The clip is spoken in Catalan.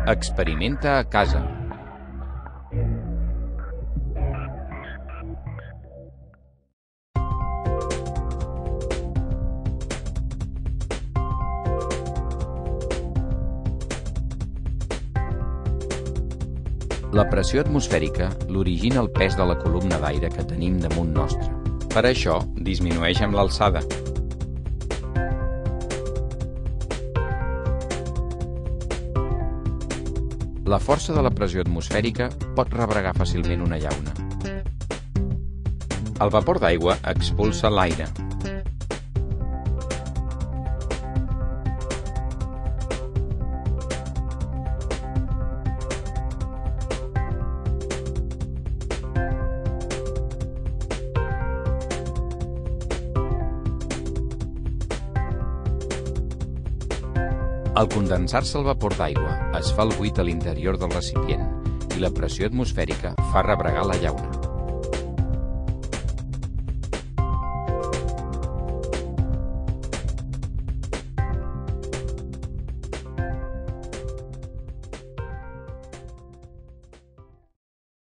Experimenta a casa. La pressió atmosfèrica l'origina el pes de la columna d'aire que tenim damunt nostre. Per això, disminueix amb l'alçada. La força de la pressió atmosfèrica pot rebregar fàcilment una llauna. El vapor d'aigua expulsa l'aire. Al condensar-se el vapor d'aigua, es fa el buit a l'interior del recipient i la pressió atmosfèrica fa rebregar la llauna.